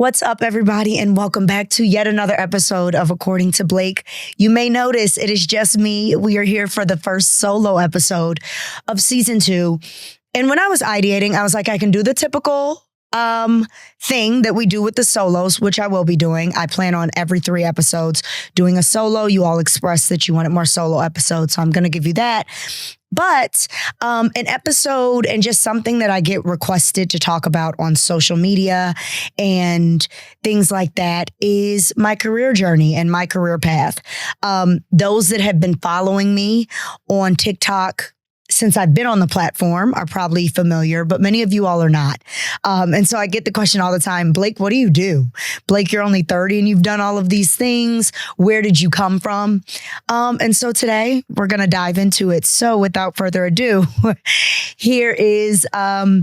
What's up, everybody, and welcome back to yet another episode of According to Blake. You may notice it is just me. We are here for the first solo episode of season 2. And when I was ideating, I was like, I can do the typical thing that we do with the solos, which I will be doing. I plan on every 3 episodes doing a solo. You all expressed that you wanted more solo episodes, so I'm going to give you that. But an episode and just something that I get requested to talk about on social media and things like that is my career journey and my career path. Those that have been following me on TikTok since I've been on the platform are probably familiar, but many of you all are not. And so I get the question all the time, Blake, what do you do? Blake, you're only 30 and you've done all of these things. Where did you come from? And so today we're going to dive into it. So without further ado, here is not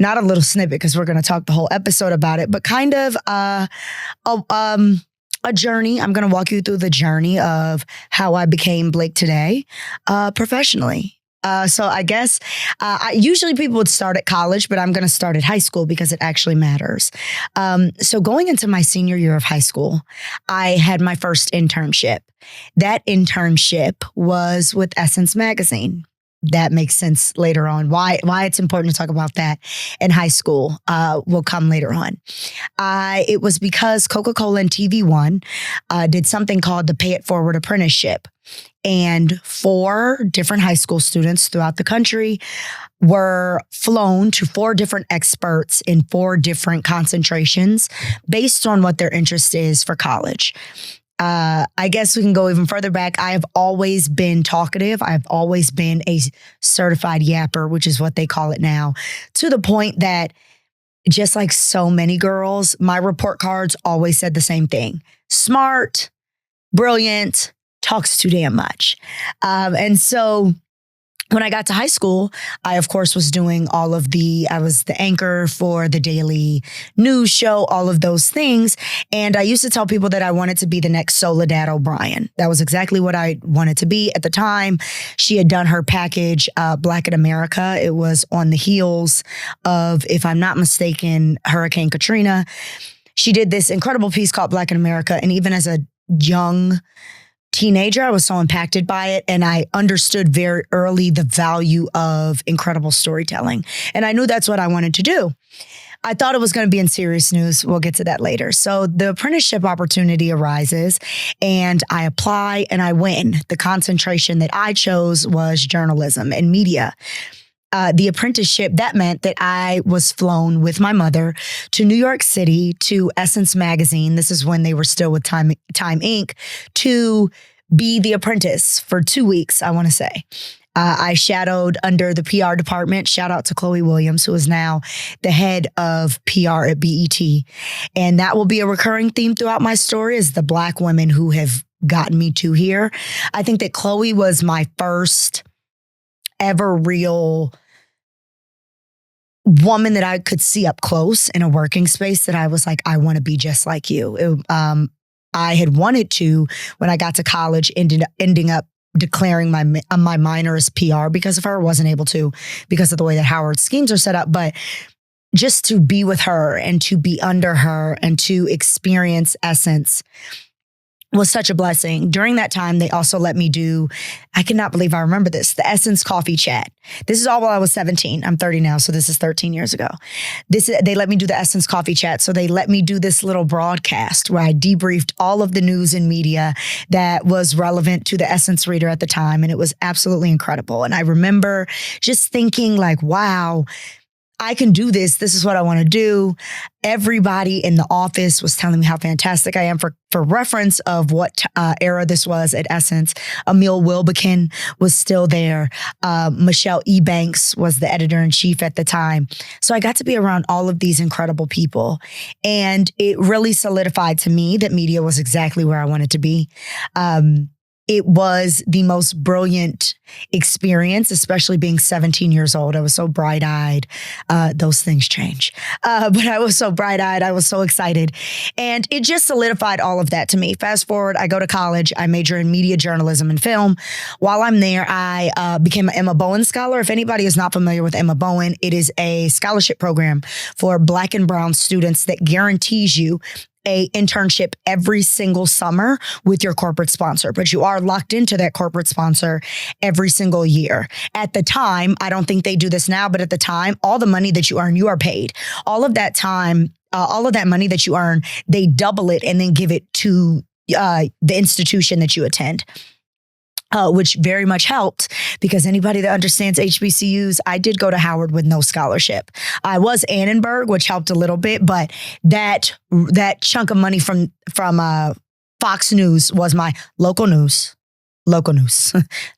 a little snippet because we're going to talk the whole episode about it, but kind of a journey. I'm going to walk you through the journey of how I became Blake today professionally. So I guess usually people would start at college, but I'm going to start at high school because it actually matters. So going into my senior year of high school, I had my first internship. That internship was with Essence magazine. That makes sense later on. Why it's important to talk about that in high school will come later on. It was because Coca-Cola and TV One did something called the Pay It Forward Apprenticeship. And 4 different high school students throughout the country were flown to 4 different experts in 4 different concentrations based on what their interest is for college. I guess we can go even further back. I have always been talkative. I've always been a certified yapper, which is what they call it now, to the point that just like so many girls, my report cards always said the same thing. Smart, brilliant, talks too damn much. And so when I got to high school, I, of course, was doing I was the anchor for the daily news show, all of those things. And I used to tell people that I wanted to be the next Soledad O'Brien. That was exactly what I wanted to be at the time. She had done her package, Black in America. It was on the heels of, if I'm not mistaken, Hurricane Katrina. She did this incredible piece called Black in America. And even as a young teenager, I was so impacted by it. And I understood very early the value of incredible storytelling. And I knew that's what I wanted to do. I thought it was going to be in serious news. We'll get to that later. So the apprenticeship opportunity arises and I apply and I win. The concentration that I chose was journalism and media. The apprenticeship, that meant that I was flown with my mother to New York City to Essence magazine. This is when they were still with Time Inc. to be the apprentice for 2 weeks, I want to say. I shadowed under the PR department. Shout out to Chloe Williams, who is now the head of PR at BET. And that will be a recurring theme throughout my story, is the Black women who have gotten me to here. I think that Chloe was my first ever real woman that I could see up close in a working space that I was like, I want to be just like you. I had wanted to, when I got to college, ending up declaring my minor as PR because of her. Wasn't able to because of the way that Howard's schemes are set up. But just to be with her and to be under her and to experience Essence was such a blessing. During that time, they also let me do, I cannot believe I remember this, the Essence Coffee Chat. This is all while I was 17. I'm 30 now, so this is 13 years ago. They let me do the Essence Coffee Chat. So they let me do this little broadcast where I debriefed all of the news and media that was relevant to the Essence reader at the time. And it was absolutely incredible. And I remember just thinking like, wow, I can do this. This is what I want to do. Everybody in the office was telling me how fantastic I am. For reference of what era this was at Essence, Emil Wilbekin was still there. Michelle Ebanks was the editor-in-chief at the time. So I got to be around all of these incredible people. And it really solidified to me that media was exactly where I wanted to be. it was the most brilliant experience, especially being 17 years old. I was so bright-eyed. Those things change. But I was so bright-eyed. I was so excited. And it just solidified all of that to me. Fast forward, I go to college. I major in media journalism and film. While I'm there, I became an Emma Bowen scholar. If anybody is not familiar with Emma Bowen, it is a scholarship program for Black and brown students that guarantees you a internship every single summer with your corporate sponsor, but you are locked into that corporate sponsor every single year. At the time, I don't think they do this now, but at the time, all the money that you earn, you are paid. All of that time, all of that money that you earn, they double it and then give it to the institution that you attend. Which very much helped because anybody that understands HBCUs, I did go to Howard with no scholarship. I was Annenberg, which helped a little bit, but that chunk of money from Fox News was my local news. Fox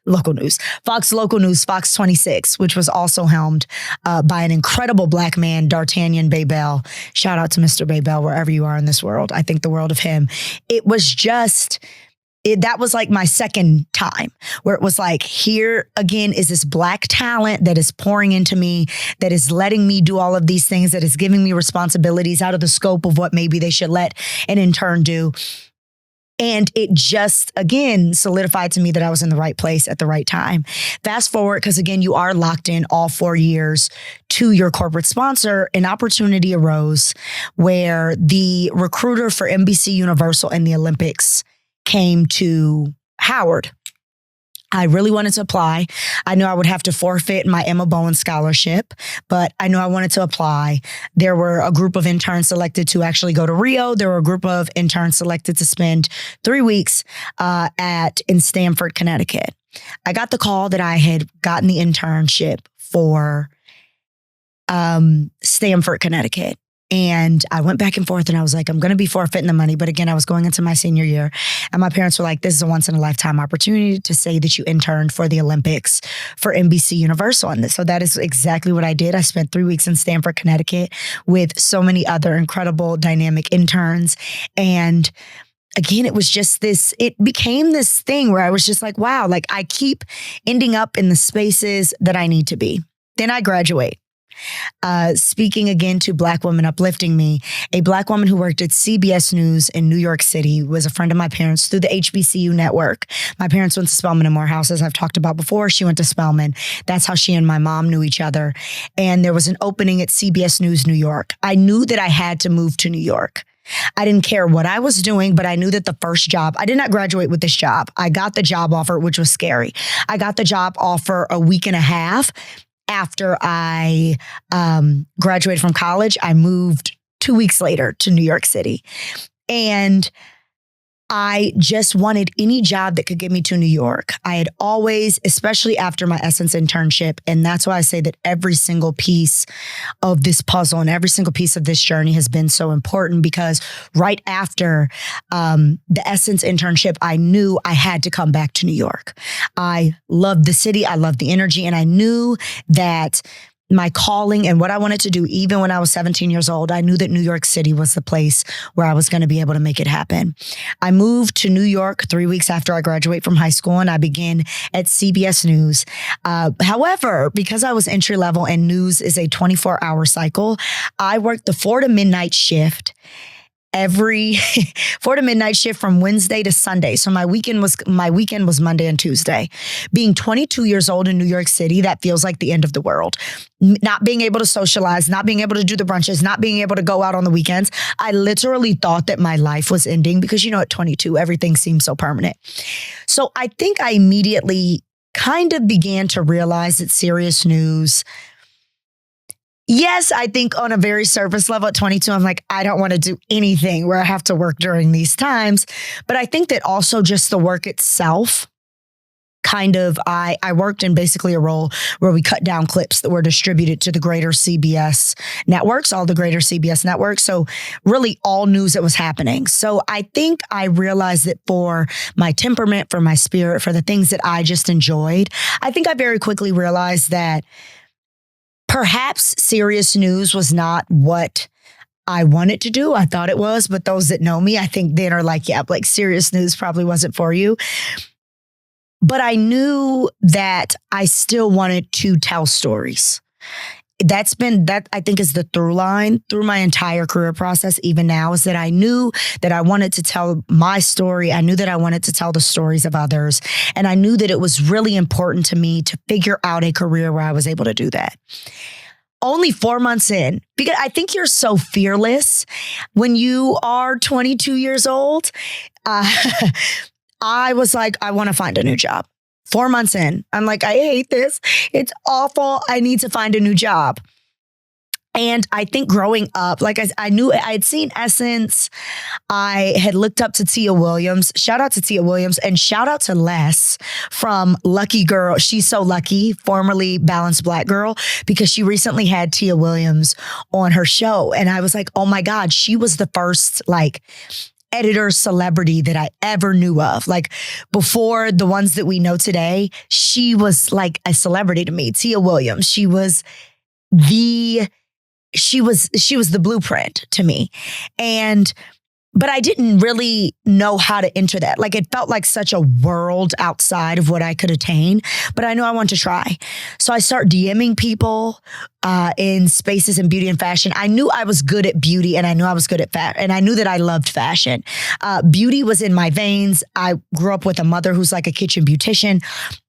Local News, Fox 26, which was also helmed by an incredible Black man, D'Artagnan Baybell. Shout out to Mr. Baybell, wherever you are in this world. I think the world of him. It was just... that was like my second time where it was like, here again is this Black talent that is pouring into me, that is letting me do all of these things, that is giving me responsibilities out of the scope of what maybe they should let an intern do. And it just, again, solidified to me that I was in the right place at the right time. Fast forward, because again, you are locked in all 4 years to your corporate sponsor. An opportunity arose where the recruiter for NBC Universal and the Olympics came to Howard. I really wanted to apply. I knew I would have to forfeit my Emma Bowen scholarship, but I knew I wanted to apply. There were a group of interns selected to actually go to Rio. There were a group of interns selected to spend 3 weeks in Stamford, Connecticut. I got the call that I had gotten the internship for Stamford, Connecticut. And I went back and forth and I was like, I'm going to be forfeiting the money. But again, I was going into my senior year and my parents were like, this is a once in a lifetime opportunity to say that you interned for the Olympics for NBC Universal. And so that is exactly what I did. I spent 3 weeks in Stamford, Connecticut with so many other incredible dynamic interns. And again, it was just it became this thing where I was just like, wow, like I keep ending up in the spaces that I need to be. Then I graduate. Speaking again to Black women uplifting me, a Black woman who worked at CBS News in New York City was a friend of my parents through the HBCU network. My parents went to Spelman and Morehouse, as I've talked about before. She went to Spelman. That's how she and my mom knew each other. And there was an opening at CBS News New York. I knew that I had to move to New York. I didn't care what I was doing, but I knew that the first job, I did not graduate with this job. I got the job offer, which was scary. I got the job offer a week and a half after I graduated from college. I moved 2 weeks later to New York City. And I just wanted any job that could get me to New York. I had always, especially after my Essence internship, and that's why I say that every single piece of this puzzle and every single piece of this journey has been so important, because right after the Essence internship, I knew I had to come back to New York. I loved the city. I loved the energy. And I knew that my calling and what I wanted to do, even when I was 17 years old, I knew that New York City was the place where I was going to be able to make it happen. I moved to New York 3 weeks after I graduated from high school, and I began at CBS News. However, because I was entry level and news is a 24-hour cycle, I worked the 4 to midnight shift. Every 4 to midnight shift from Wednesday to Sunday. So my weekend was Monday and Tuesday. Being 22 years old in New York City, that feels like the end of the world. Not being able to socialize, not being able to do the brunches, not being able to go out on the weekends. I literally thought that my life was ending because, at 22, everything seems so permanent. So I think I immediately kind of began to realize that serious news, yes, I think on a very surface level at 22, I'm like, I don't want to do anything where I have to work during these times. But I think that also just the work itself, I worked in basically a role where we cut down clips that were distributed to the greater CBS networks, all the greater CBS networks. So really all news that was happening. So I think I realized that for my temperament, for my spirit, for the things that I just enjoyed, I think I very quickly realized that perhaps serious news was not what I wanted to do. I thought it was, but those that know me, I think then are like, yeah, like serious news probably wasn't for you. But I knew that I still wanted to tell stories. That I think is the through line through my entire career process, even now, is that I knew that I wanted to tell my story. I knew that I wanted to tell the stories of others. And I knew that it was really important to me to figure out a career where I was able to do that. Only 4 months in, because I think you're so fearless when you are 22 years old. I was like, I want to find a new job. 4 months in, I'm like, I hate this. It's awful. I need to find a new job. And I think growing up, like I knew I had seen Essence. I had looked up to Tia Williams. Shout out to Tia Williams and shout out to Les from Lucky Girl. She's So Lucky, formerly Balanced Black Girl, because she recently had Tia Williams on her show. And I was like, oh my God, she was the first editor celebrity that I ever knew of. Like before the ones that we know today, she was like a celebrity to me. Tia Williams, she was the blueprint to me. But I didn't really know how to enter that. Like it felt like such a world outside of what I could attain, but I knew I wanted to try. So I start DMing people in spaces in beauty and fashion. I knew I was good at beauty and I knew I was good at fashion and I knew that I loved fashion. Beauty was in my veins. I grew up with a mother who's like a kitchen beautician.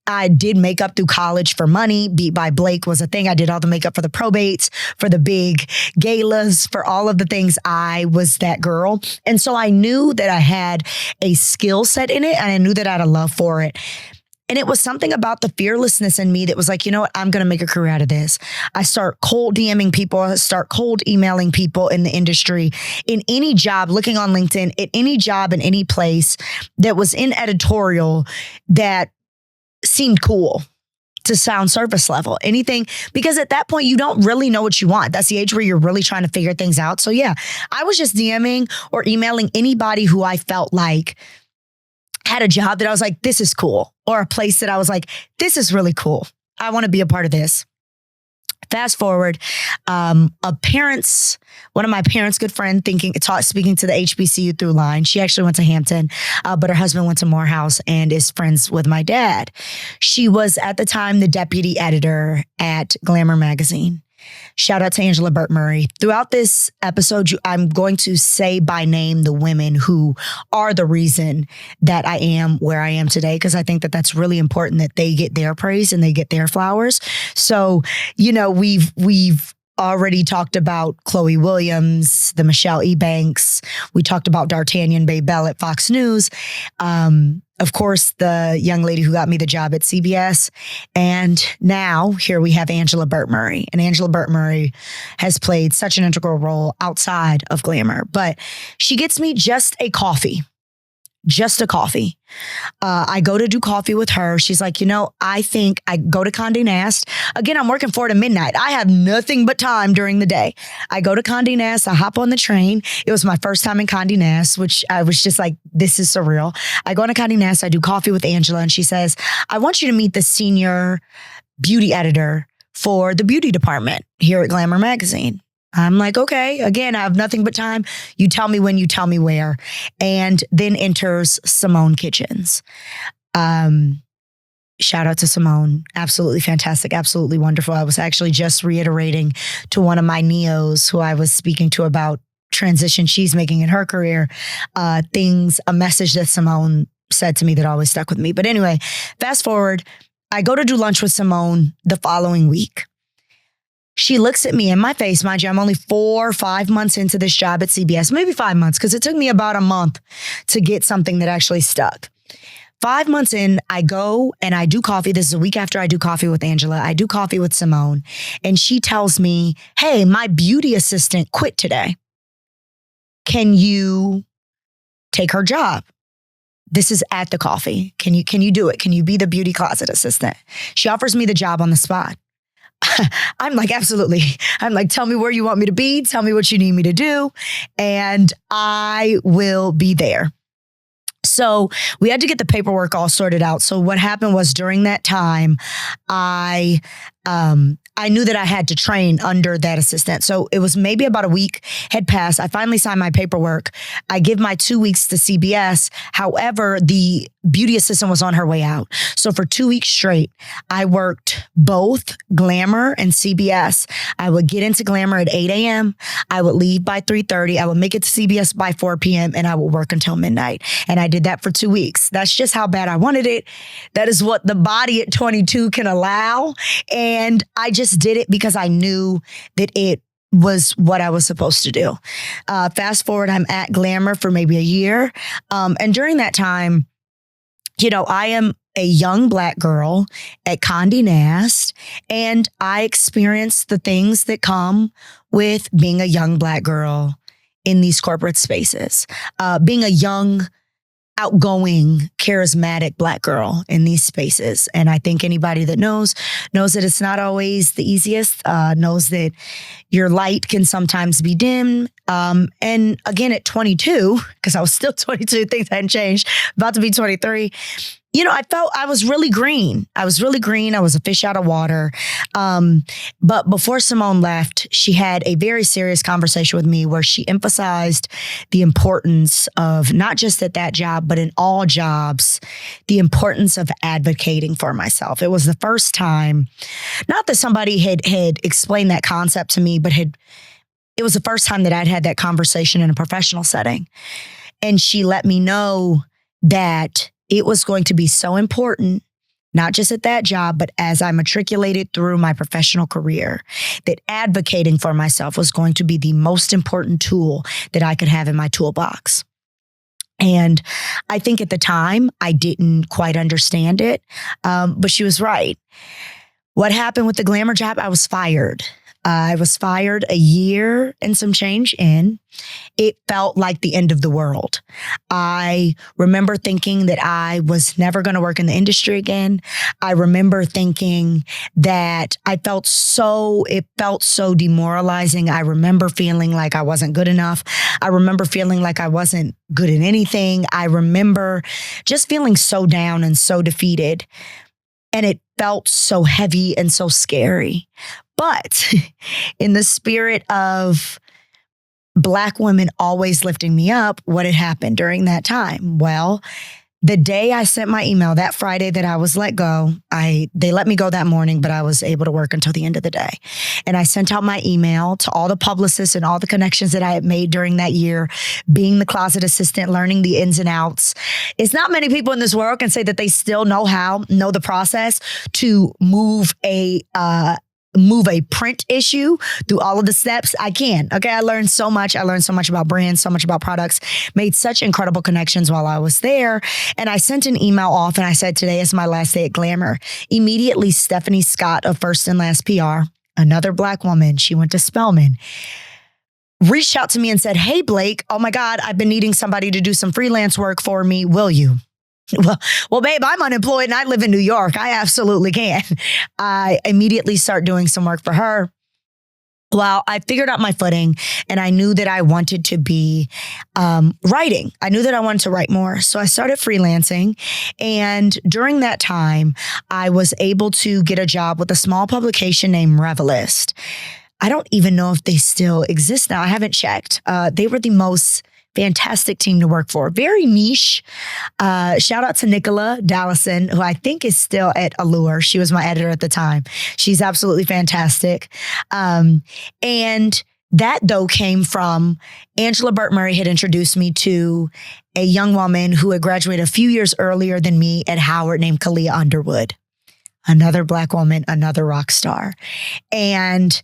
I did makeup through college for money. Beat by Blake was a thing. I did all the makeup for the probates, for the big galas, for all of the things. I was that girl. And so I knew that I had a skill set in it and I knew that I had a love for it. And it was something about the fearlessness in me that was like, you know what, I'm going to make a career out of this. I start cold DMing people. I start cold emailing people in the industry, in any job, looking on LinkedIn, at any job in any place that was in editorial that seemed cool to sound surface level, anything, because at that point you don't really know what you want. That's the age where you're really trying to figure things out. So yeah, I was just DMing or emailing anybody who I felt like had a job that I was like, this is cool, or a place that I was like, this is really cool. I want to be a part of this. Fast forward, one of my parents' good friend, speaking to the HBCU through line. She actually went to Hampton, but her husband went to Morehouse and is friends with my dad. She was at the time the deputy editor at Glamour magazine. Shout out to Angela Burt Murray. Throughout this episode, I'm going to say by name the women who are the reason that I am where I am today, because I think that that's really important that they get their praise and they get their flowers. So, you know, we've already talked about Chloe Williams, the Michelle E. Banks. We talked about D'Artagnan Bae Bell at Fox News. Of course, the young lady who got me the job at CBS. And now here we have Angela Burt Murray. And Angela Burt Murray has played such an integral role outside of Glamour. But she gets me just a coffee. I go to do coffee with her. She's like, I think I go to Condé Nast. Again, I'm working 4 to midnight. I have nothing but time during the day. I go to Condé Nast. I hop on the train. It was my first time in Condé Nast, which I was just like, this is surreal. I go to Condé Nast. I do coffee with Angela. And she says, I want you to meet the senior beauty editor for the beauty department here at Glamour magazine. I'm like, okay, again, I have nothing but time. You tell me when, you tell me where. And then enters Simone Kitchens. Shout out to Simone. Absolutely fantastic. Absolutely wonderful. I was actually just reiterating to one of my neos who I was speaking to about transition she's making in her career, a message that Simone said to me that always stuck with me. But anyway, fast forward, I go to do lunch with Simone the following week. She looks at me in my face, mind you, I'm only 4 or 5 months into this job at CBS, maybe 5 months, because it took me about a month to get something that actually stuck. 5 months in, I go and I do coffee. This is a week after I do coffee with Angela. I do coffee with Simone. And she tells me, hey, my beauty assistant quit today. Can you take her job? This is at the coffee. Can you do it? Can you be the beauty closet assistant? She offers me the job on the spot. I'm like, absolutely. I'm like, tell me where you want me to be. Tell me what you need me to do. And I will be there. So we had to get the paperwork all sorted out. So what happened was during that time, I I knew that I had to train under that assistant. So it was maybe about a week had passed. I finally signed my paperwork. I give my 2 weeks to CBS. However, the beauty assistant was on her way out. So for 2 weeks straight, I worked both Glamour and CBS. I would get into Glamour at 8 a.m. I would leave by 3:30. I would make it to CBS by 4 p.m. and I would work until midnight. And I did that for 2 weeks. That's just how bad I wanted it. That is what the body at 22 can allow. And I just did it because I knew that it was what I was supposed to do. Fast forward, I'm at Glamour for maybe a year. And during that time, I am a young Black girl at Condé Nast, and I experienced the things that come with being a young Black girl in these corporate spaces. Being a young, outgoing, charismatic Black girl in these spaces. And I think anybody that knows that it's not always the easiest, knows that your light can sometimes be dim. And again, at 22, because I was still 22, things hadn't changed, about to be 23, I felt I was really green. I was a fish out of water. But before Simone left, she had a very serious conversation with me where she emphasized the importance of not just at that job, but in all jobs, the importance of advocating for myself. It was the first time, not that somebody had explained that concept to me, but it was the first time that I'd had that conversation in a professional setting. And she let me know that it was going to be so important, not just at that job, but as I matriculated through my professional career, that advocating for myself was going to be the most important tool that I could have in my toolbox. And I think at the time, I didn't quite understand it, but she was right. What happened with the Glamour job? I was fired. I was fired a year and some change in. It felt like the end of the world. I remember thinking that I was never going to work in the industry again. I remember thinking that it felt so demoralizing. I remember feeling like I wasn't good enough. I remember feeling like I wasn't good at anything. I remember just feeling so down and so defeated. And it felt so heavy and so scary. But in the spirit of Black women always lifting me up, what had happened during that time? Well, the day I sent my email, that Friday that I was let go, they let me go that morning, but I was able to work until the end of the day. And I sent out my email to all the publicists and all the connections that I had made during that year, being the closet assistant, learning the ins and outs. It's not many people in this world can say that they still know the process to move a print issue through all of the steps. I can. Okay. I learned so much. I learned so much about brands, so much about products, made such incredible connections while I was there. And I sent an email off and I said, today is my last day at Glamour. Immediately, Stephanie Scott of First and Last PR, another Black woman, she went to Spelman, reached out to me and said, hey, Blake, oh my God, I've been needing somebody to do some freelance work for me. Will you? Well, babe, I'm unemployed and I live in New York. I absolutely can. I immediately start doing some work for her. Well, I figured out my footing and I knew that I wanted to be writing. I knew that I wanted to write more. So I started freelancing. And during that time, I was able to get a job with a small publication named Revelist. I don't even know if they still exist now. I haven't checked. They were the most fantastic team to work for. Very niche. Shout out to Nicola Dallison, who I think is still at Allure. She was my editor at the time. She's absolutely fantastic. And that, though, came from Angela Burt Murray had introduced me to a young woman who had graduated a few years earlier than me at Howard named Kalia Underwood. Another Black woman, another rock star. And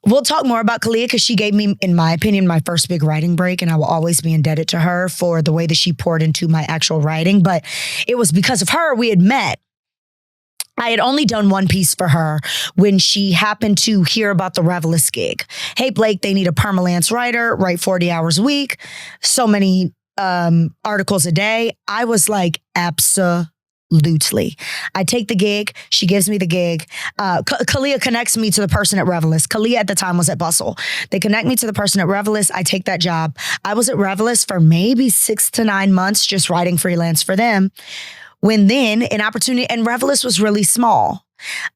we'll talk more about Kalia because she gave me, in my opinion, my first big writing break, and I will always be indebted to her for the way that she poured into my actual writing. But it was because of her we had met. I had only done one piece for her when she happened to hear about the Revelist gig. Hey, Blake, they need a permalance writer, write 40 hours a week, so many articles a day. I was like, absolutely. I take the gig. She gives me the gig. Kalia connects me to the person at Revelist. Kalia at the time was at Bustle. They connect me to the person at Revelist. I take that job. I was at Revelist for maybe 6 to 9 months, just writing freelance for them. When then an opportunity, and Revelist was really small.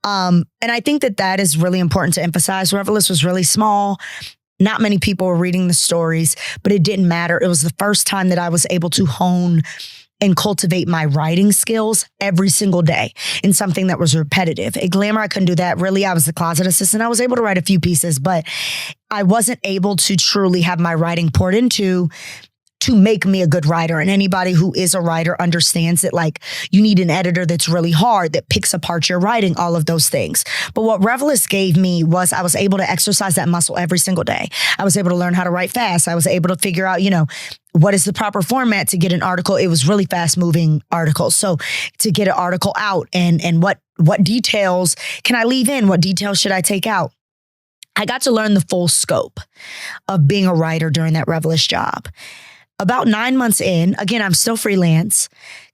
And I think that that is really important to emphasize. Revelist was really small. Not many people were reading the stories, but it didn't matter. It was the first time that I was able to hone and cultivate my writing skills every single day in something that was repetitive. At Glamour, I couldn't do that. Really, I was the closet assistant. I was able to write a few pieces, but I wasn't able to truly have my writing poured into to make me a good writer. And anybody who is a writer understands that, like, you need an editor that's really hard, that picks apart your writing, all of those things. But what Revelist gave me was I was able to exercise that muscle every single day. I was able to learn how to write fast. I was able to figure out, what is the proper format to get an article. It was really fast moving articles. So to get an article out and what details can I leave in? What details should I take out? I got to learn the full scope of being a writer during that Revelist job. About 9 months in, again, I'm still freelance.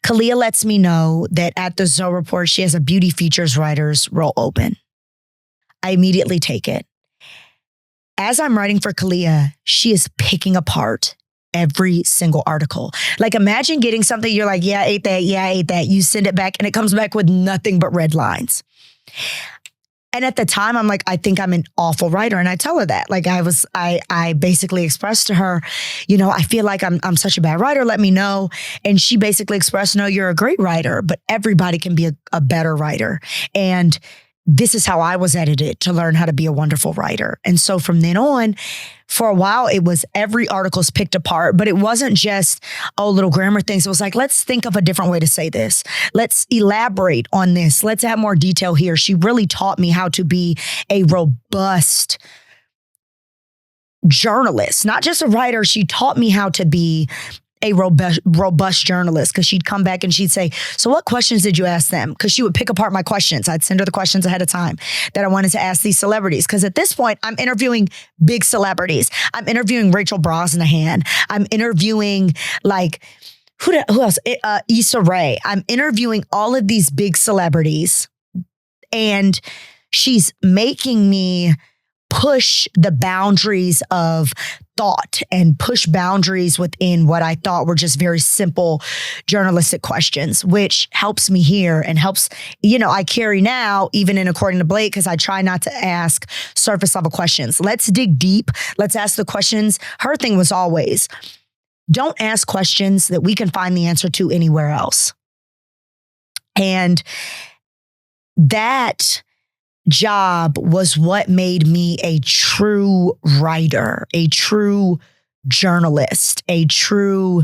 Kalia lets me know that at the Zoe Report, she has a beauty features writer's role open. I immediately take it. As I'm writing for Kalia, she is picking apart every single article. Like, imagine getting something, you're like, yeah, I ate that. Yeah, I ate that. You send it back and it comes back with nothing but red lines. And at the time, I'm like, I think I'm an awful writer. And I tell her that. Like, I basically expressed to her, I feel like I'm such a bad writer. Let me know. And she basically expressed, no, you're a great writer, but everybody can be a better writer. And this is how I was edited to learn how to be a wonderful writer. And so from then on, for a while, it was every article's picked apart, but it wasn't just, little grammar things. It was like, let's think of a different way to say this. Let's elaborate on this. Let's add more detail here. She really taught me how to be a robust journalist, not just a writer. She taught me how to be a robust journalist, because she'd come back and she'd say, so what questions did you ask them? Because she would pick apart my questions. I'd send her the questions ahead of time that I wanted to ask these celebrities. Because at this point, I'm interviewing big celebrities. I'm interviewing Rachel Brosnahan. I'm interviewing who else? Issa Rae. I'm interviewing all of these big celebrities, and she's making me push the boundaries of thought and push boundaries within what I thought were just very simple journalistic questions, which helps me here and helps, I carry now, even in According to Blake, because I try not to ask surface level questions. Let's dig deep. Let's ask the questions. Her thing was always, don't ask questions that we can find the answer to anywhere else. And that job was what made me a true writer, a true journalist, a true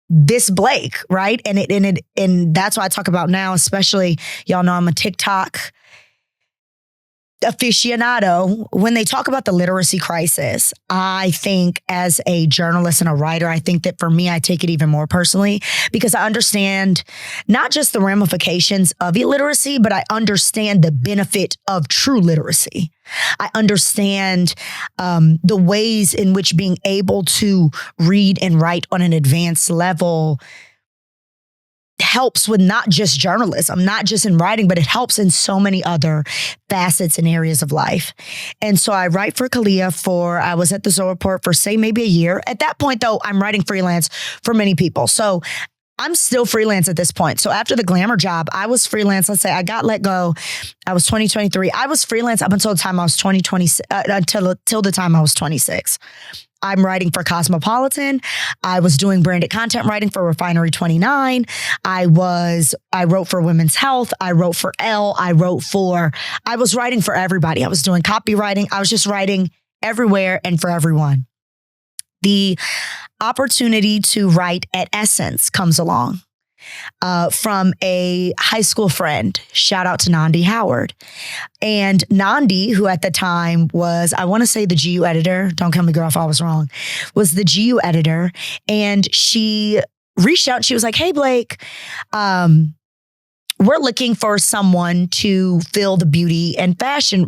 this Blake, right? And that's why I talk about now, especially, y'all know I'm a TikTok aficionado. When they talk about the literacy crisis, I think as a journalist and a writer, I think that for me, I take it even more personally, because I understand not just the ramifications of illiteracy, but I understand the benefit of true literacy. I understand the ways in which being able to read and write on an advanced level helps with not just journalism, not just in writing, but it helps in so many other facets and areas of life. And so I write for Kalia I was at the Zoe Report for maybe a year. At that point though, I'm writing freelance for many people. So I'm still freelance at this point. So after the Glamour job, I was freelance. Let's say I got let go. I was 2023. I was freelance up until the time I was until the time I was 26. I'm writing for Cosmopolitan. I was doing branded content writing for Refinery 29. I wrote for Women's Health. I wrote for Elle. I was writing for everybody. I was doing copywriting. I was just writing everywhere and for everyone. The opportunity to write at Essence comes along from a high school friend. Shout out to Nandi Howard. And Nandi, who at the time was, I want to say the GU editor, don't kill me girl if I was wrong, was the GU editor. And she reached out and she was like, hey, Blake, we're looking for someone to fill the beauty and fashion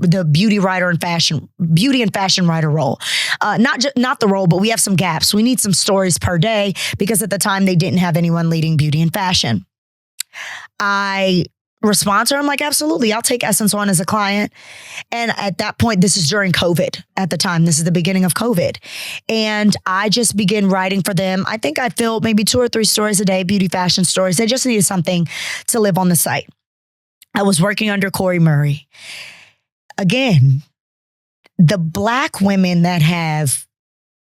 writer role. Not the role, but we have some gaps. We need some stories per day, because at the time they didn't have anyone leading beauty and fashion. I respond to her. I'm like, absolutely. I'll take Essence on as a client. And at that point, this is during COVID at the time. This is the beginning of COVID. And I just begin writing for them. I think I filled maybe 2 or 3 stories a day, beauty fashion stories. They just needed something to live on the site. I was working under Corey Murray. Again, the Black women that have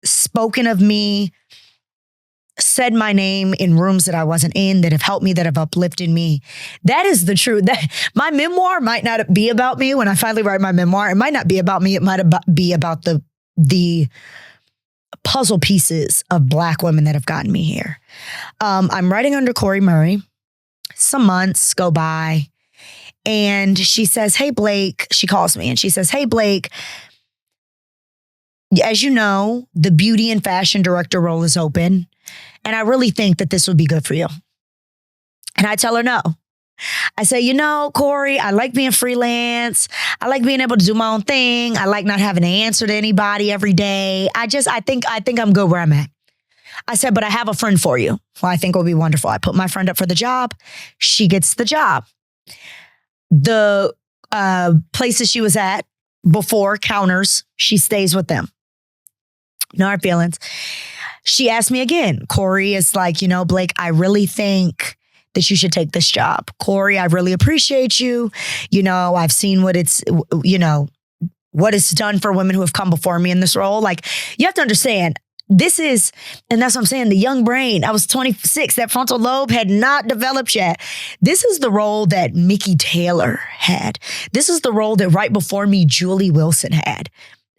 spoken of me, said my name in rooms that I wasn't in, that have helped me, that have uplifted me. That is the truth. That my memoir might not be about me. When I finally write my memoir, it might not be about me. It might be about the puzzle pieces of Black women that have gotten me here. I'm writing under Corey Murray. Some months go by and she says, hey, Blake, she calls me and she says, hey, Blake, as you know, the beauty and fashion director role is open. And I really think that this would be good for you. And I tell her no. I say, you know, Corey, I like being freelance. I like being able to do my own thing. I like not having to answer to anybody every day. I think I'm good where I'm at. I said, but I have a friend for you who I think will be wonderful. I put my friend up for the job. She gets the job. The places she was at before, counters, she stays with them. No hard feelings. She asked me again. Corey is like, you know, Blake, I really think that you should take this job. Corey, I really appreciate you. You know, I've seen what it's done for women who have come before me in this role. Like, you have to understand, this is, and that's what I'm saying, the young brain. I was 26. That frontal lobe had not developed yet. This is the role that Mickey Taylor had. This is the role that right before me, Julie Wilson had.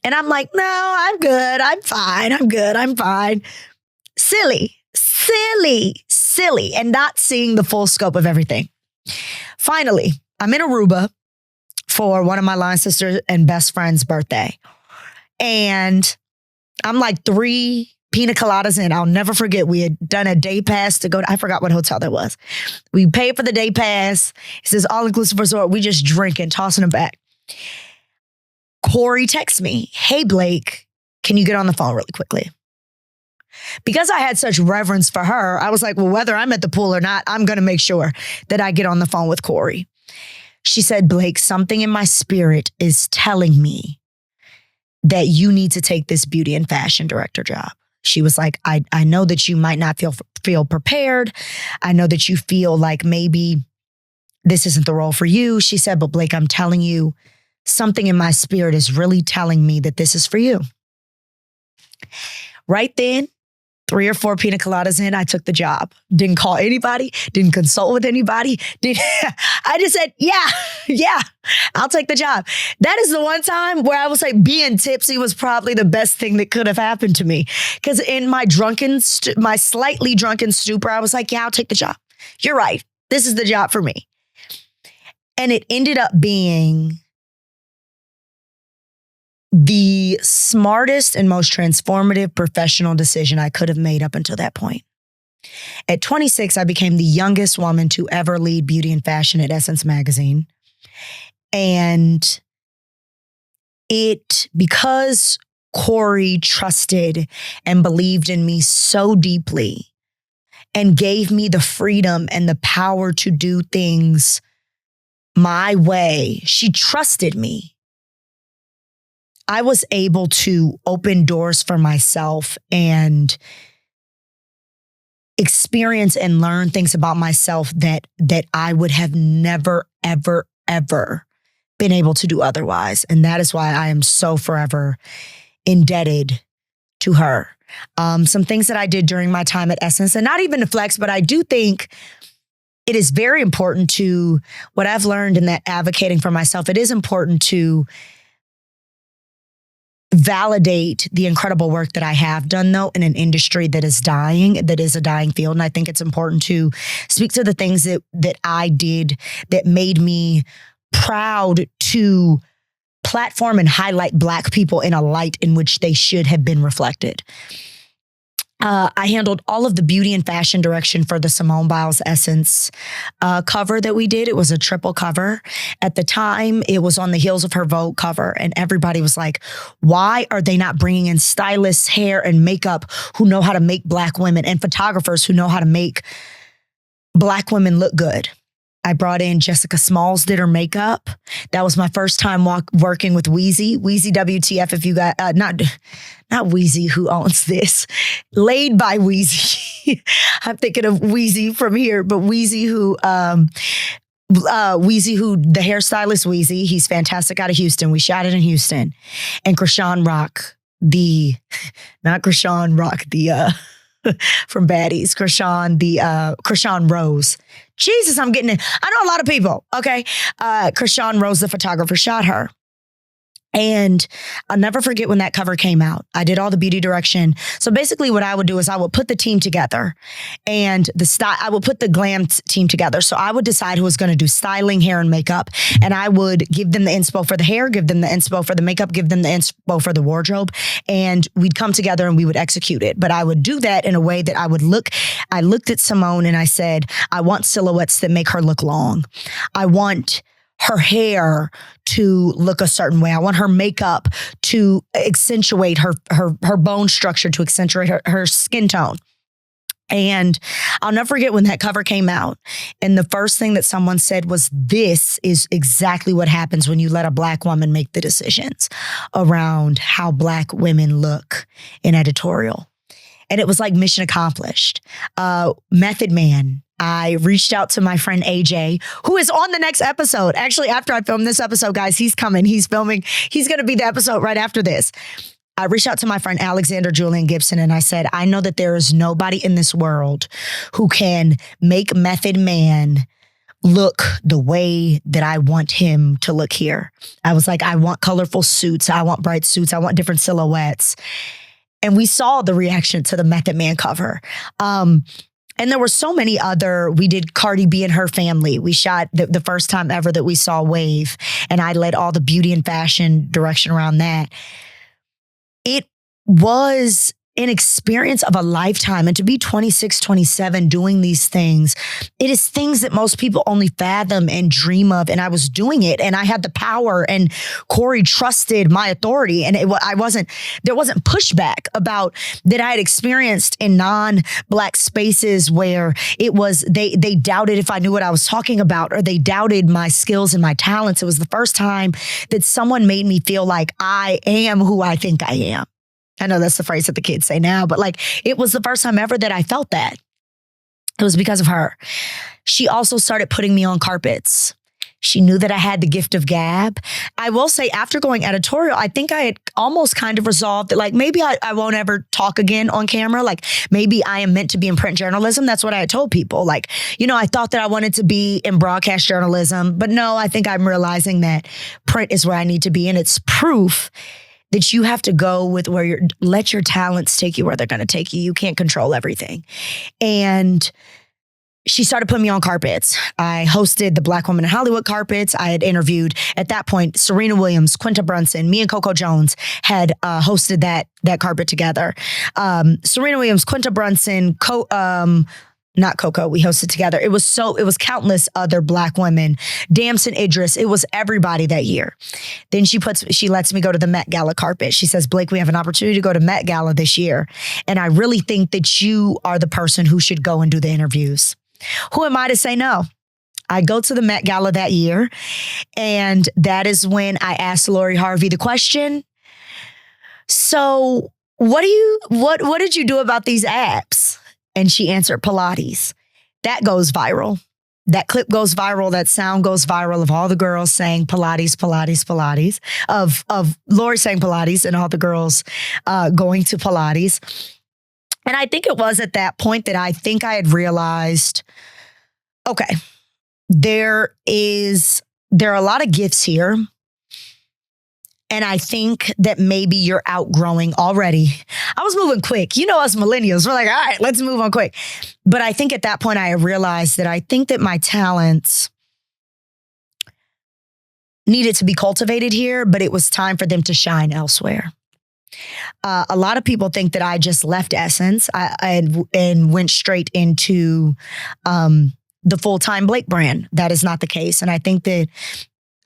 And I'm like, no, I'm good. I'm fine. I'm good. I'm fine. Silly, and not seeing the full scope of everything. Finally, I'm in Aruba for one of my line sisters and best friend's birthday. And I'm like 3 pina coladas in. I'll never forget. We had done a day pass to go to, I forgot what hotel that was. We paid for the day pass. It says all-inclusive resort. We just drinking, tossing them back. Corey texts me, hey, Blake, can you get on the phone really quickly? Because I had such reverence for her, I was like, well, whether I'm at the pool or not, I'm going to make sure that I get on the phone with Corey. She said, Blake, something in my spirit is telling me that you need to take this beauty and fashion director job. She was like, I know that you might not feel prepared. I know that you feel like maybe this isn't the role for you. She said, but Blake, I'm telling you, something in my spirit is really telling me that this is for you. Right then, 3 or 4 pina coladas in, I took the job. Didn't call anybody, didn't consult with anybody. I just said, yeah, I'll take the job. That is the one time where I will say being tipsy was probably the best thing that could have happened to me. Because in my my slightly drunken stupor, I was like, yeah, I'll take the job. You're right. This is the job for me. And it ended up being the smartest and most transformative professional decision I could have made up until that point. At 26, I became the youngest woman to ever lead beauty and fashion at Essence Magazine. And because Corey trusted and believed in me so deeply and gave me the freedom and the power to do things my way, she trusted me. I was able to open doors for myself and experience and learn things about myself that I would have never, ever, ever been able to do otherwise. And that is why I am so forever indebted to her. Some things that I did during my time at Essence, and not even to flex, but I do think it is very important to, what I've learned in that advocating for myself, it is important to validate the incredible work that I have done, though, in an industry that is dying, that is a dying field. And I think it's important to speak to the things that I did that made me proud to platform and highlight Black people in a light in which they should have been reflected. I handled all of the beauty and fashion direction for the Simone Biles Essence cover that we did. It was a triple cover. At the time, it was on the heels of her Vogue cover. And everybody was like, why are they not bringing in stylists, hair, and makeup who know how to make Black women, and photographers who know how to make Black women look good? I brought in Jessica Smalls, did her makeup. That was my first time working with Weezy. Weezy WTF, if you got, not Weezy, who owns this. Laid by Weezy. I'm thinking of Weezy from here, but Weezy, who Weezy, who the hairstylist Weezy, he's fantastic out of Houston. We shot it in Houston. And Krishan Rock, not Krishan Rock, from Baddies, Krishan Rose. Jesus, I'm getting it. I know a lot of people, okay? Krishan Rose, the photographer, shot her. And I'll never forget when that cover came out. I did all the beauty direction. So basically what I would do is I would put the team together and I would put the glam team together. So I would decide who was going to do styling, hair, and makeup. And I would give them the inspo for the hair, give them the inspo for the makeup, give them the inspo for the wardrobe. And we'd come together and we would execute it. But I would do that in a way that I looked at Simone and I said, I want silhouettes that make her look long. I want her hair to look a certain way. I want her makeup to accentuate her bone structure, to accentuate her skin tone. And I'll never forget when that cover came out. And the first thing that someone said was, this is exactly what happens when you let a Black woman make the decisions around how Black women look in editorial. And it was like mission accomplished. Method Man. I reached out to my friend AJ, who is on the next episode. Actually, after I film this episode, guys, he's coming. He's filming. He's going to be the episode right after this. I reached out to my friend Alexander Julian Gibson and I said, I know that there is nobody in this world who can make Method Man look the way that I want him to look here. I was like, I want colorful suits. I want bright suits. I want different silhouettes. And we saw the reaction to the Method Man cover. And there were so many we did Cardi B and her family. We shot the first time ever that we saw Wave, and I led all the beauty and fashion direction around that. It was an experience of a lifetime. And to be 26, 27 doing these things, it is things that most people only fathom and dream of. And I was doing it and I had the power and Corey trusted my authority. And there wasn't pushback about that I had experienced in non-Black spaces where it was, they doubted if I knew what I was talking about or they doubted my skills and my talents. It was the first time that someone made me feel like I am who I think I am. I know that's the phrase that the kids say now, but like it was the first time ever that I felt that. It was because of her. She also started putting me on carpets. She knew that I had the gift of gab. I will say after going editorial, I think I had almost kind of resolved that like maybe I won't ever talk again on camera. Like maybe I am meant to be in print journalism. That's what I had told people. Like, you know, I thought that I wanted to be in broadcast journalism, but no, I think I'm realizing that print is where I need to be. And it's proof that you have to go with let your talents take you where they're going to take you. You can't control everything. And she started putting me on carpets. I hosted the Black Women in Hollywood carpets. I had interviewed, at that point, Serena Williams, Quinta Brunson, me and Coco Jones had hosted that carpet together. Serena Williams, Quinta Brunson, not Coco, we hosted together. It was countless other Black women. Damson Idris, it was everybody that year. Then she lets me go to the Met Gala carpet. She says, Blake, we have an opportunity to go to Met Gala this year. And I really think that you are the person who should go and do the interviews. Who am I to say no? I go to the Met Gala that year. And that is when I asked Lori Harvey the question, so what did you do about these abs? And she answered Pilates. That goes viral. That clip goes viral. That sound goes viral of all the girls saying Pilates, Pilates, Pilates, of Lori saying Pilates and all the girls going to Pilates. And I think it was at that point that I think I had realized, okay, there are a lot of gifts here. And I think that maybe you're outgrowing already. I was moving quick. You know, us millennials, we're like, all right, let's move on quick. But I think at that point I realized that I think that my talents needed to be cultivated here, but it was time for them to shine elsewhere. A lot of people think that I just left Essence and went straight into the full-time Blake brand. That is not the case. And I think that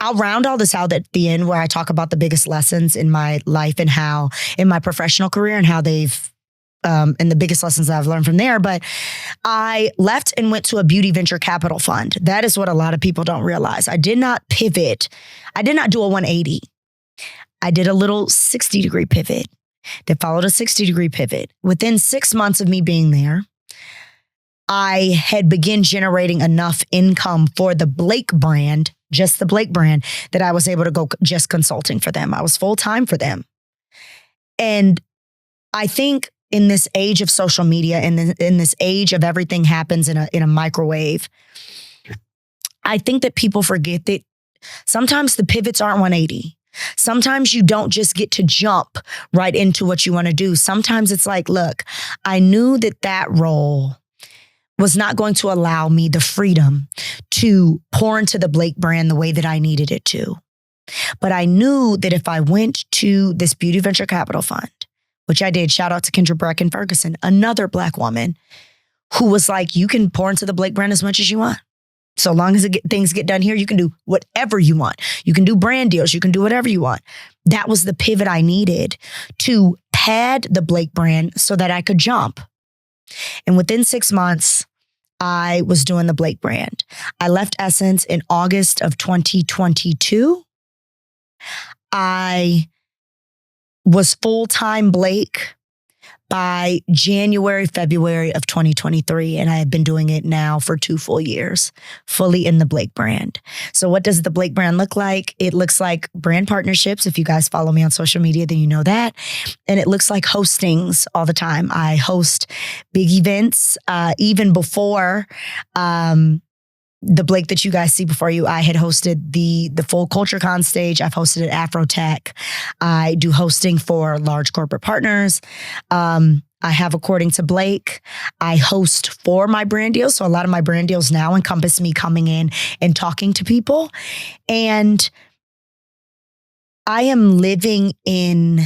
I'll round all this out at the end where I talk about the biggest lessons in my life and how in my professional career and how they've, and the biggest lessons that I've learned from there. But I left and went to a beauty venture capital fund. That is what a lot of people don't realize. I did not pivot. I did not do a 180. I did a little 60-degree pivot that followed a 60-degree pivot. Within 6 months of me being there, I had begun generating enough income for the Blake brand, just the Blake brand, that I was able to go just consulting for them. I was full-time for them. And I think in this age of social media and in this age of everything happens in a microwave, I think that people forget that sometimes the pivots aren't 180. Sometimes you don't just get to jump right into what you want to do. Sometimes it's like, look, I knew that role was not going to allow me the freedom to pour into the Blake brand the way that I needed it to. But I knew that if I went to this beauty venture capital fund, which I did, shout out to Kendra Brecken Ferguson, another Black woman who was like, you can pour into the Blake brand as much as you want. So long as things get done here, you can do whatever you want. You can do brand deals. You can do whatever you want. That was the pivot I needed to pad the Blake brand so that I could jump. And within 6 months, I was doing the Blake brand. I left Essence in August of 2022. I was full-time Blake by January, February of 2023. And I have been doing it now for 2 full years, fully in the Blake brand. So what does the Blake brand look like? It looks like brand partnerships. If you guys follow me on social media, then you know that. And it looks like hostings all the time. I host big events, even before, the Blake that you guys see before you. I had hosted the full CultureCon stage. I've hosted at Afrotech. I do hosting for large corporate partners. I have According to Blake. I host for my brand deals. So a lot of my brand deals now encompass me coming in and talking to people. And I am living in,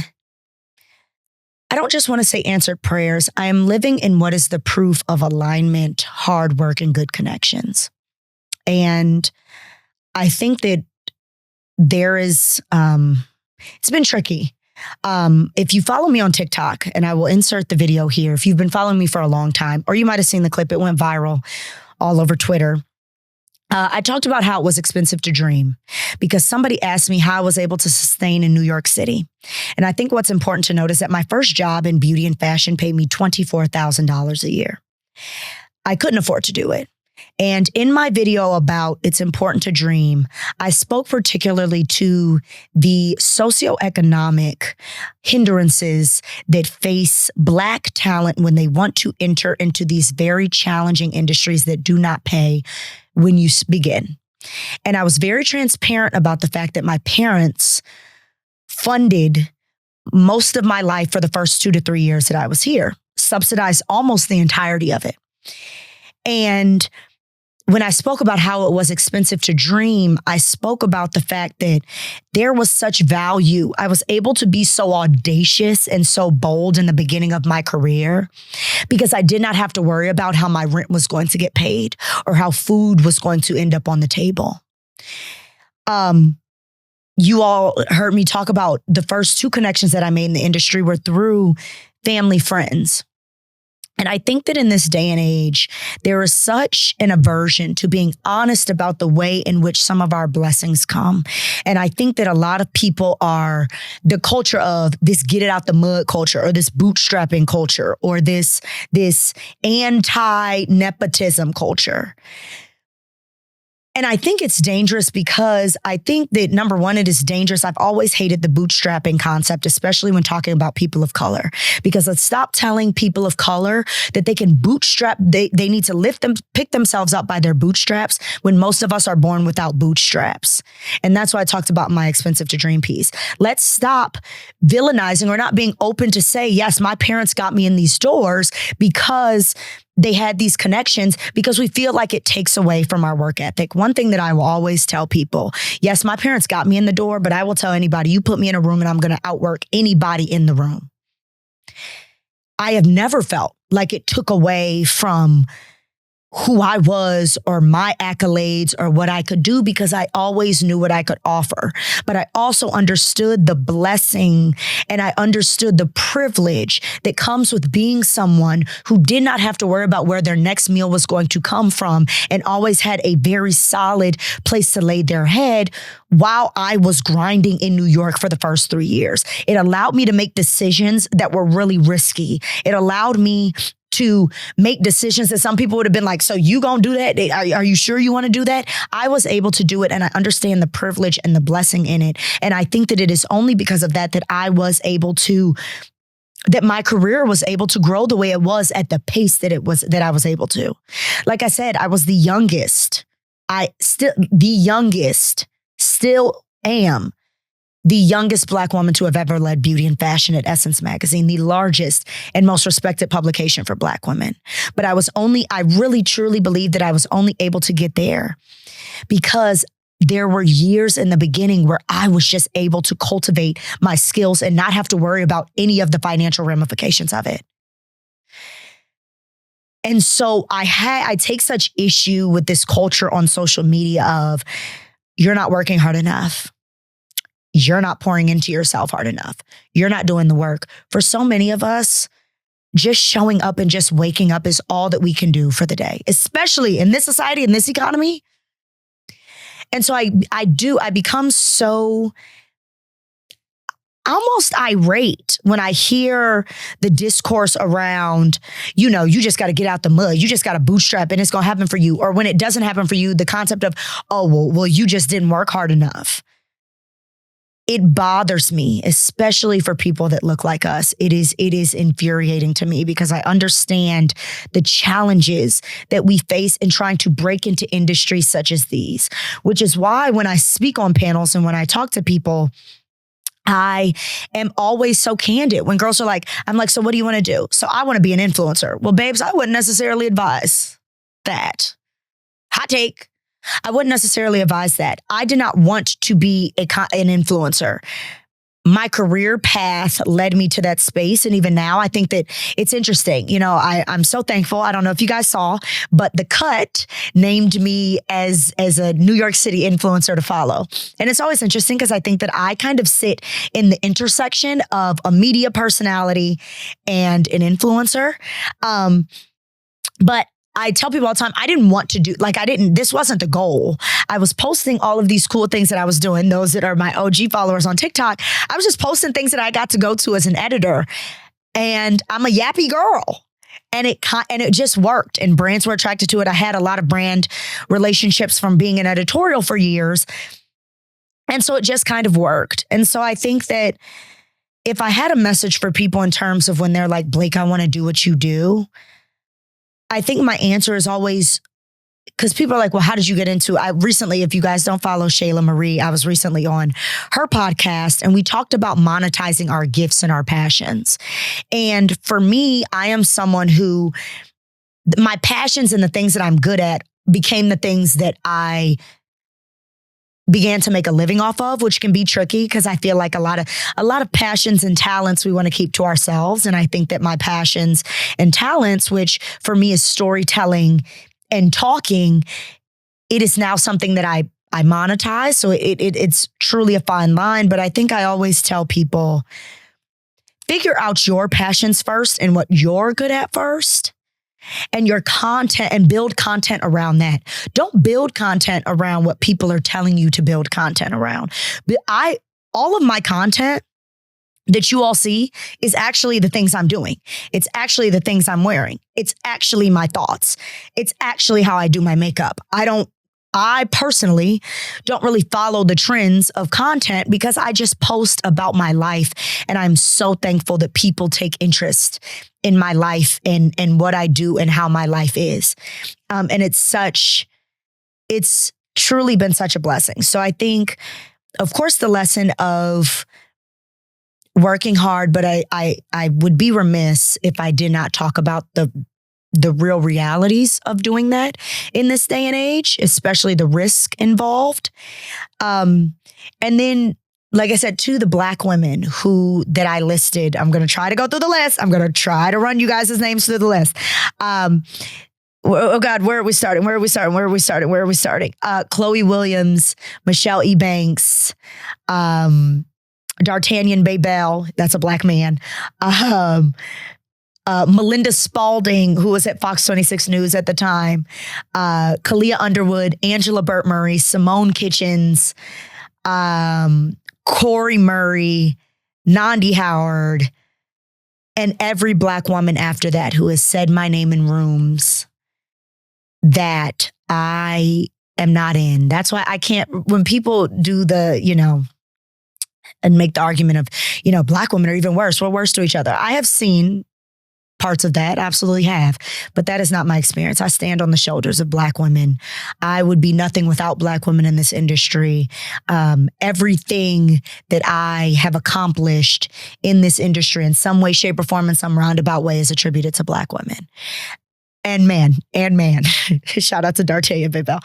I don't just want to say answered prayers. I am living in what is the proof of alignment, hard work, and good connections. And I think that there is, it's been tricky. If you follow me on TikTok, and I will insert the video here, if you've been following me for a long time, or you might have seen the clip, it went viral all over Twitter. I talked about how it was expensive to dream because somebody asked me how I was able to sustain in New York City. And I think what's important to note is that my first job in beauty and fashion paid me $24,000 a year. I couldn't afford to do it. And in my video about it's important to dream, I spoke particularly to the socioeconomic hindrances that face Black talent when they want to enter into these very challenging industries that do not pay when you begin. And I was very transparent about the fact that my parents funded most of my life for the first 2 to 3 years that I was here, subsidized almost the entirety of it. And when I spoke about how it was expensive to dream, I spoke about the fact that there was such value. I was able to be so audacious and so bold in the beginning of my career because I did not have to worry about how my rent was going to get paid or how food was going to end up on the table. You all heard me talk about the first 2 connections that I made in the industry were through family friends. And I think that in this day and age, there is such an aversion to being honest about the way in which some of our blessings come. And I think that a lot of people are the culture of this get it out the mud culture or this bootstrapping culture or this anti-nepotism culture. And I think it's dangerous because I think that, number one, it is dangerous. I've always hated the bootstrapping concept, especially when talking about people of color, because let's stop telling people of color that they can bootstrap. They need to pick themselves up by their bootstraps when most of us are born without bootstraps. And that's why I talked about my expensive to dream piece. Let's stop villainizing or not being open to say, yes, my parents got me in these doors because they had these connections, because we feel like it takes away from our work ethic. One thing that I will always tell people, yes, my parents got me in the door, but I will tell anybody, you put me in a room and I'm going to outwork anybody in the room. I have never felt like it took away from who I was or my accolades or what I could do, because I always knew what I could offer. But I also understood the blessing and I understood the privilege that comes with being someone who did not have to worry about where their next meal was going to come from and always had a very solid place to lay their head while I was grinding in New York for the first 3 years. It allowed me to make decisions that were really risky. It allowed me to make decisions that some people would have been like, so you gonna do that? Are you sure you want to do that? I was able to do it, and I understand the privilege and the blessing in it. And I think that it is only because of that I was able to, that my career was able to grow the way it was at the pace that I was able to. Like I said, I was the youngest. Still am the youngest Black woman to have ever led beauty and fashion at Essence Magazine, the largest and most respected publication for Black women. But I really truly believe that I was only able to get there because there were years in the beginning where I was just able to cultivate my skills and not have to worry about any of the financial ramifications of it. And so I take such issue with this culture on social media of, you're not working hard enough. You're not pouring into yourself hard enough. You're not doing the work. For so many of us, just showing up and just waking up is all that we can do for the day, especially in this society, in this economy. And so I become so almost irate when I hear the discourse around, you just got to get out the mud. You just got to bootstrap and it's going to happen for you. Or when it doesn't happen for you, the concept of, oh, well, you just didn't work hard enough. It bothers me, especially for people that look like us. It is infuriating to me because I understand the challenges that we face in trying to break into industries such as these, which is why when I speak on panels and when I talk to people, I am always so candid. When girls are like, I'm like, so what do you want to do? So I want to be an influencer. Well, babes, I wouldn't necessarily advise that. Hot take. I wouldn't necessarily advise that. I did not want to be an influencer. My career path led me to that space. And even now, I think that it's interesting. I'm so thankful. I don't know if you guys saw, but The Cut named me as a New York City influencer to follow. And it's always interesting because I think that I kind of sit in the intersection of a media personality and an influencer. But I tell people all the time, I didn't want to do, this wasn't the goal. I was posting all of these cool things that I was doing. Those that are my OG followers on TikTok, I was just posting things that I got to go to as an editor. And I'm a yappy girl. And it just worked. And brands were attracted to it. I had a lot of brand relationships from being an editorial for years. And so it just kind of worked. And so I think that if I had a message for people in terms of when they're like, Blake, I want to do what you do, I think my answer is always, because people are like, well, how did you get into I recently, if you guys don't follow Shayla Marie, I was recently on her podcast and we talked about monetizing our gifts and our passions. And for me, I am someone who my passions and the things that I'm good at became the things that I began to make a living off of, which can be tricky because I feel like a lot of passions and talents we want to keep to ourselves. And I think that my passions and talents, which for me is storytelling and talking, it is now something that I monetize. So it's truly a fine line. But I think I always tell people, figure out your passions first and what you're good at first. And your content, and build content around that. Don't build content around what people are telling you to build content around. But all of my content that you all see is actually the things I'm doing. It's actually the things I'm wearing. It's actually my thoughts. It's actually how I do my makeup. I personally don't really follow the trends of content because I just post about my life. And I'm so thankful that people take interest in my life and what I do and how my life is. And it's truly been such a blessing. So I think, of course, the lesson of working hard, but I would be remiss if I did not talk about the real realities of doing that in this day and age, especially the risk involved. And then, like I said, to the Black women that I listed, I'm going to try to go through the list. I'm going to try to run you guys' names through the list. Oh God, where are we starting? Chloe Williams, Michelle E. Banks, D'Artagnan Babel, that's a Black man. Melinda Spalding, who was at Fox 26 News at the time, Kalia Underwood, Angela Burt Murray, Simone Kitchens, Corey Murray, Nandi Howard, And every Black woman after that who has said my name in rooms that I am not in. That's why I can't, when people do the, and make the argument of, Black women are even worse. We're worse to each other. I have seen parts of that, absolutely have. But that is not my experience. I stand on the shoulders of Black women. I would be nothing without Black women in this industry. Everything that I have accomplished in this industry in some way, shape, or form, in some roundabout way is attributed to Black women. And man. Shout out to Jjay and Babel.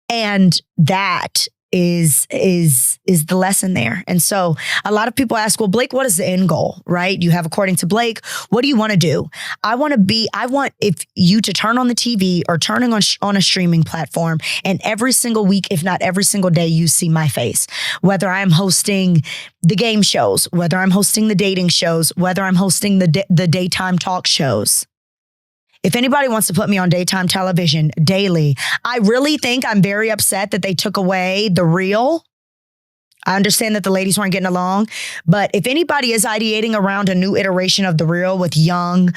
And that is the lesson there. And so a lot of people ask, well, Blake, what is the end goal, right? You have, according to Blake, what do you want to do? I want if you to turn on the TV or turning on a streaming platform, and every single week, if not every single day, you see my face, whether I'm hosting the game shows, whether I'm hosting the dating shows, whether I'm hosting the daytime talk shows. If anybody wants to put me on daytime television daily, I really think I'm very upset that they took away the reel. I understand that the ladies weren't getting along, but if anybody is ideating around a new iteration of the reel with a young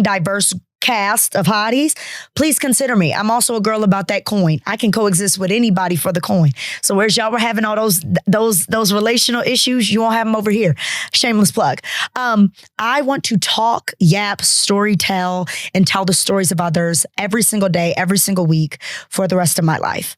diverse cast of hotties, please consider me. I'm also a girl about that coin. I can coexist with anybody for the coin. So whereas y'all were having all those relational issues, you won't have them over here. Shameless plug. I want to talk, yap, story tell, and tell the stories of others every single day, every single week for the rest of my life.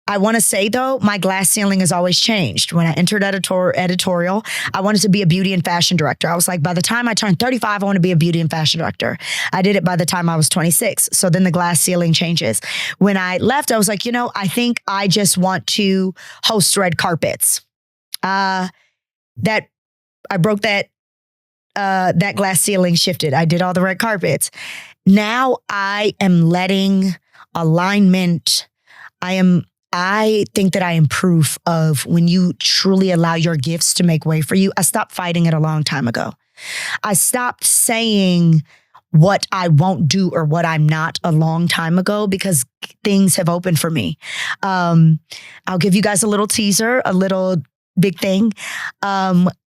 I want to say, though, my glass ceiling has always changed. When I entered editorial, I wanted to be a beauty and fashion director. I was like, by the time I turned 35, I want to be a beauty and fashion director. I did it by the time I was 26. So then the glass ceiling changes. When I left, I was like, I think I just want to host red carpets. I broke that glass ceiling, shifted. I did all the red carpets. Now I am letting alignment, I think that I am proof of when you truly allow your gifts to make way for you. I stopped fighting it a long time ago. I stopped saying what I won't do or what I'm not a long time ago because things have opened for me. I'll give you guys a little teaser, a little big thing.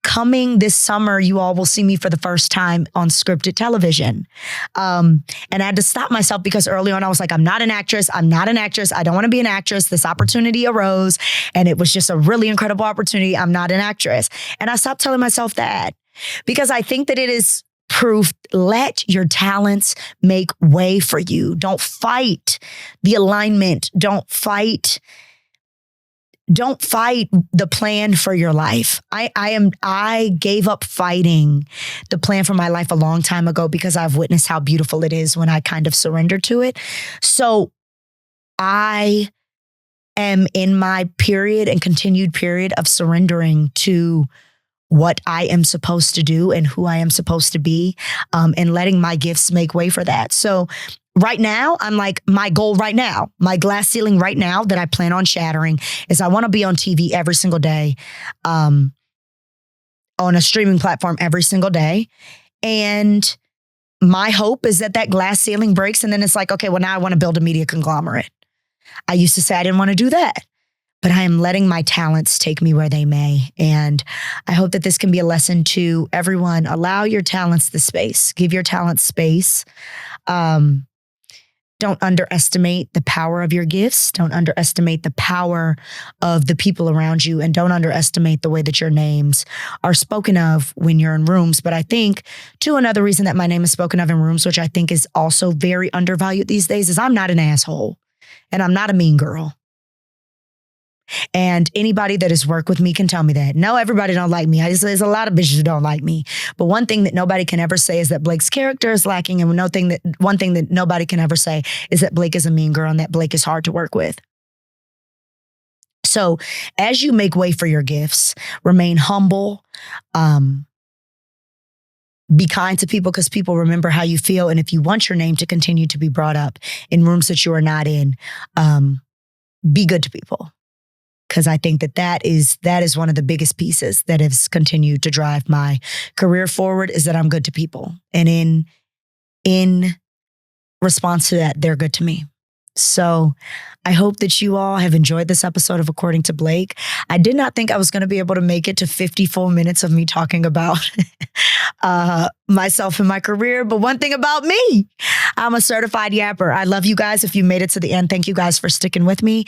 Coming this summer, you all will see me for the first time on scripted television. And I had to stop myself because early on I was like, I'm not an actress. I don't want to be an actress. This opportunity arose and it was just a really incredible opportunity. I'm not an actress. And I stopped telling myself that because I think that it is proof. Let your talents make way for you. Don't fight the alignment. Don't fight the plan for your life. I gave up fighting the plan for my life a long time ago because I've witnessed how beautiful it is when I kind of surrender to it. So I am in my period and continued period of surrendering to what I am supposed to do and who I am supposed to be, and letting my gifts make way for that. So right now, I'm like, my goal right now, my glass ceiling right now that I plan on shattering is I want to be on TV every single day, on a streaming platform every single day. And my hope is that glass ceiling breaks. And then it's like, okay, well, now I want to build a media conglomerate. I used to say I didn't want to do that, but I am letting my talents take me where they may. And I hope that this can be a lesson to everyone. Allow your talents the space. Give your talents space. Don't underestimate the power of your gifts. Don't underestimate the power of the people around you. And don't underestimate the way that your names are spoken of when you're in rooms. But I think, too, another reason that my name is spoken of in rooms, which I think is also very undervalued these days, is I'm not an asshole. And I'm not a mean girl. And anybody that has worked with me can tell me that. No, everybody don't like me. There's a lot of bitches who don't like me. But one thing that nobody can ever say is that Blake's character is lacking. And one thing that nobody can ever say is that Blake is a mean girl and that Blake is hard to work with. So as you make way for your gifts, remain humble. Be kind to people because people remember how you feel. And if you want your name to continue to be brought up in rooms that you are not in, be good to people. Because I think that is one of the biggest pieces that has continued to drive my career forward, is that I'm good to people. And in response to that, they're good to me. So I hope that you all have enjoyed this episode of According to Blake. I did not think I was going to be able to make it to 50 full minutes of me talking about myself and my career. But one thing about me, I'm a certified yapper. I love you guys. If you made it to the end, thank you guys for sticking with me.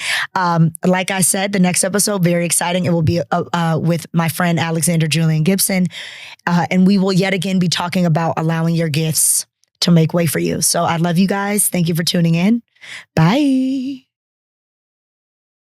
Like I said, the next episode, very exciting. It will be with my friend Alexander Julian Gibson. And we will yet again be talking about allowing your gifts to make way for you. So I love you guys. Thank you for tuning in. Bye.